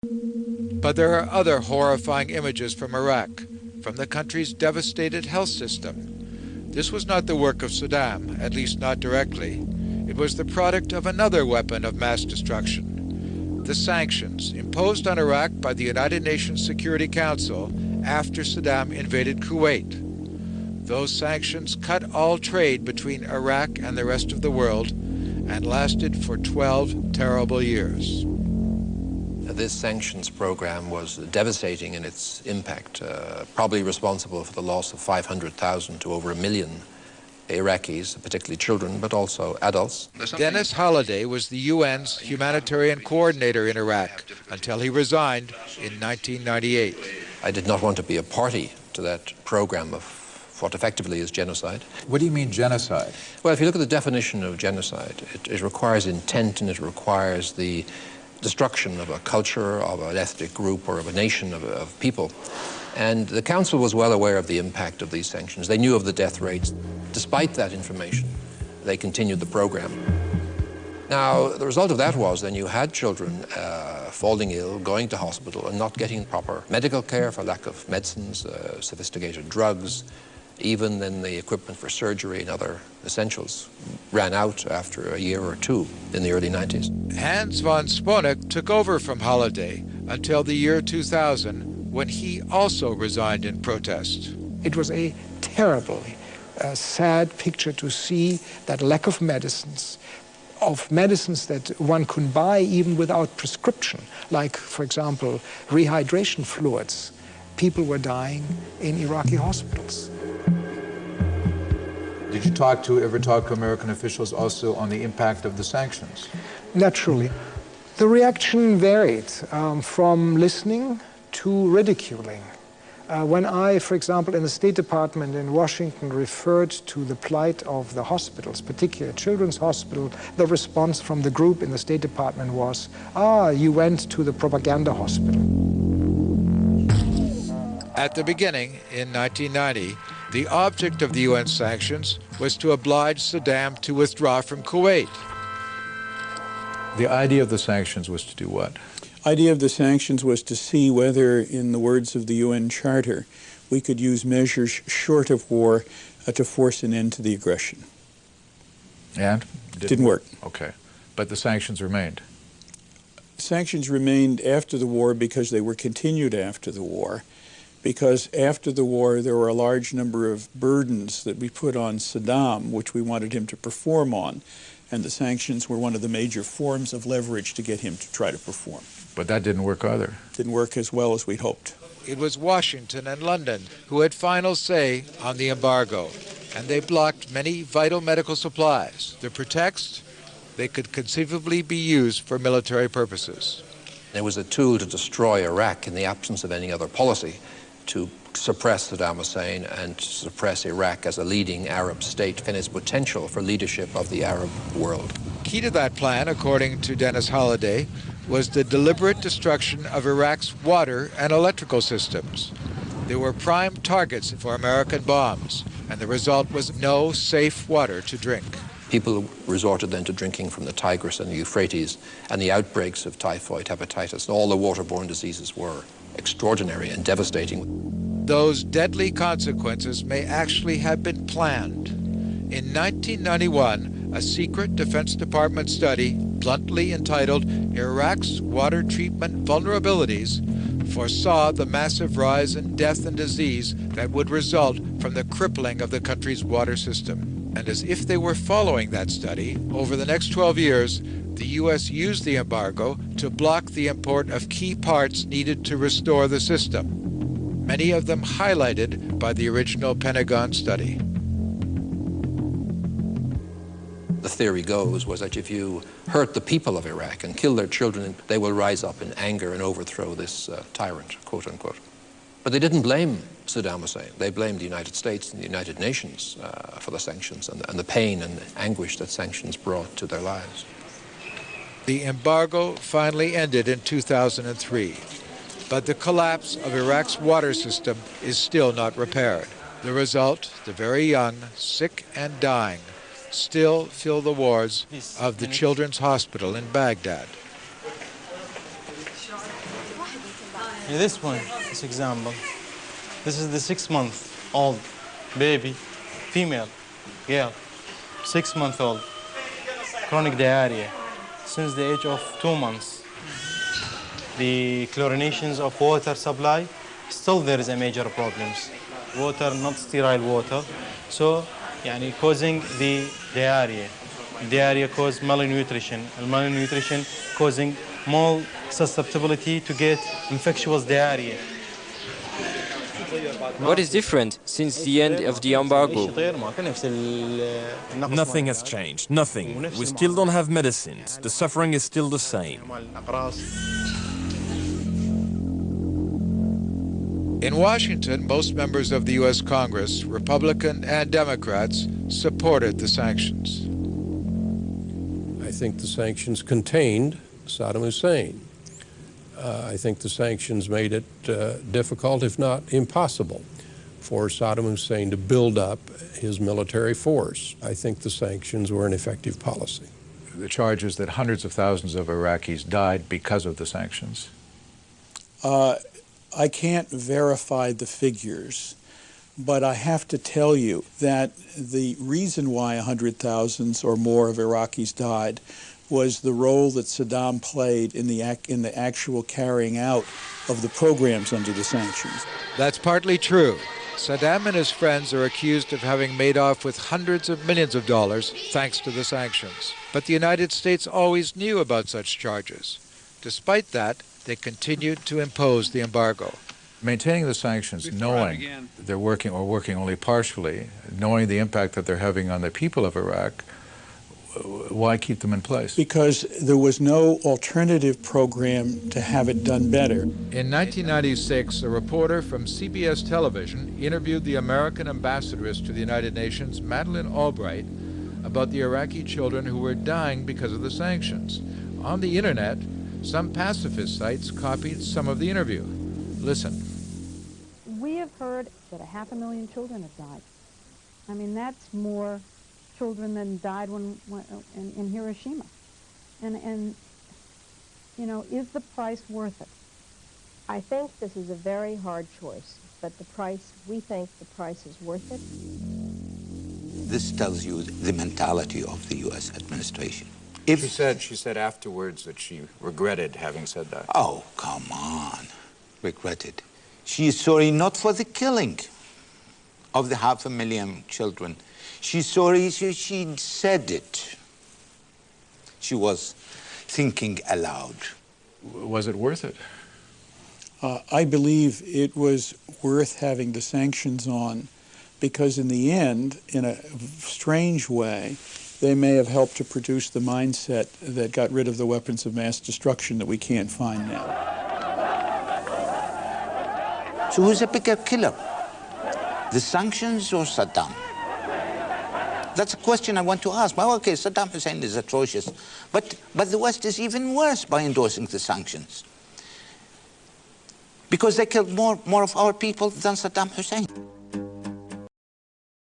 But there are other horrifying images from Iraq, from the country's devastated health system. This was not the work of Saddam, at least not directly. It was the product of another weapon of mass destruction, the sanctions imposed on Iraq by the United Nations Security Council after Saddam invaded Kuwait. Those sanctions cut all trade between Iraq and the rest of the world and lasted for 12 terrible years. This sanctions program was devastating in its impact, probably responsible for the loss of 500,000 to over 1 million Iraqis, particularly children, but also adults. Dennis Holliday was the UN's humanitarian coordinator in Iraq until he resigned in 1998. I did not want to be a party to that program of what effectively is genocide. What do you mean genocide? Well, if you look at the definition of genocide, it requires intent and it requires the destruction of a culture, of an ethnic group, or of a nation of people. And the Council was well aware of the impact of these sanctions. They knew of the death rates. Despite that information, they continued the program. Now, the result of that was then you had children falling ill, going to hospital, and not getting proper medical care for lack of medicines, sophisticated drugs. Even then the equipment for surgery and other essentials ran out after a year or two in the early 90s. Hans von Sponeck took over from Holliday until the year 2000, when he also resigned in protest. It was a terribly sad picture to see that lack of medicines that one can buy even without prescription, like, for example, rehydration fluids. People were dying in Iraqi hospitals. Did you ever talk to American officials also on the impact of the sanctions? Naturally. The reaction varied from listening to ridiculing. When I, for example, in the State Department in Washington referred to the plight of the hospitals, particularly Children's Hospital, the response from the group in the State Department was, you went to the propaganda hospital. At the beginning, in 1990, the object of the UN sanctions was to oblige Saddam to withdraw from Kuwait. The idea of the sanctions was to do what? Idea of the sanctions was to see whether, in the words of the UN Charter, we could use measures short of war to force an end to the aggression. And? Didn't work. Okay. But the sanctions remained? Sanctions remained after the war because they were continued after the war. Because after the war, there were a large number of burdens that we put on Saddam, which we wanted him to perform on. And the sanctions were one of the major forms of leverage to get him to try to perform. But that didn't work either. Didn't work as well as we'd hoped. It was Washington and London who had final say on the embargo, and they blocked many vital medical supplies. The pretext? They could conceivably be used for military purposes. It was a tool to destroy Iraq in the absence of any other policy, to suppress Saddam Hussein and to suppress Iraq as a leading Arab state and its potential for leadership of the Arab world. Key to that plan, according to Dennis Holliday, was the deliberate destruction of Iraq's water and electrical systems. They were prime targets for American bombs, and the result was no safe water to drink. People resorted then to drinking from the Tigris and the Euphrates, and the outbreaks of typhoid, hepatitis, and all the waterborne diseases were extraordinary and devastating. Those deadly consequences may actually have been planned. In 1991, a secret Defense Department study, bluntly entitled Iraq's Water Treatment Vulnerabilities, foresaw the massive rise in death and disease that would result from the crippling of the country's water system. And as if they were following that study, over the next 12 years, the U.S. used the embargo to block the import of key parts needed to restore the system, many of them highlighted by the original Pentagon study. The theory goes was that if you hurt the people of Iraq and kill their children, they will rise up in anger and overthrow this tyrant, quote unquote. But they didn't blame Saddam Hussein. They blamed the United States and the United Nations for the sanctions and the pain and the anguish that sanctions brought to their lives. The embargo finally ended in 2003, but the collapse of Iraq's water system is still not repaired. The result, the very young, sick and dying, still fill the wards of the Children's Hospital in Baghdad. This one, this example. This is the 6-month-old baby, female, girl, 6-month-old, chronic diarrhea since the age of 2 months. The chlorinations of water supply, still there is a major problems. Water, not sterile water, so causing the diarrhea. Diarrhea causes malnutrition, and malnutrition causing more susceptibility to get infectious diarrhea. What is different since the end of the embargo? Nothing has changed, nothing. We still don't have medicines. The suffering is still the same. In Washington, most members of the U.S. Congress, Republican and Democrats, supported the sanctions. I think the sanctions contained Saddam Hussein. I think the sanctions made it difficult, if not impossible, for Saddam Hussein to build up his military force. I think the sanctions were an effective policy. The charge is that hundreds of thousands of Iraqis died because of the sanctions. I can't verify the figures, but I have to tell you that the reason why hundreds or more of Iraqis died was the role that Saddam played in the actual carrying out of the programs under the sanctions. That's partly true. Saddam and his friends are accused of having made off with hundreds of millions of dollars thanks to the sanctions. But the United States always knew about such charges. Despite that, they continued to impose the embargo. Maintaining the sanctions, knowing they're working or working only partially, knowing the impact that they're having on the people of Iraq, why keep them in place? Because there was no alternative program to have it done better. In 1996, a reporter from CBS television interviewed the American ambassadress to the United Nations, Madeleine Albright, about the Iraqi children who were dying because of the sanctions. On the internet, some pacifist sites copied some of the interview. Listen. We have heard that 500,000 children have died. I mean, that's more children than died in Hiroshima. And you know, is the price worth it? I think this is a very hard choice, but we think the price is worth it. This tells you the mentality of the U.S. administration. She said afterwards that she regretted having said that. Oh, come on. Regretted. She is sorry not for the killing of the 500,000 children. She's sorry she said it. She was thinking aloud. Was it worth it? I believe it was worth having the sanctions on because in the end, in a strange way, they may have helped to produce the mindset that got rid of the weapons of mass destruction that we can't find now. So who's a bigger killer? The sanctions or Saddam? That's a question I want to ask. Well, okay, Saddam Hussein is atrocious, but the West is even worse by endorsing the sanctions. Because they killed more of our people than Saddam Hussein.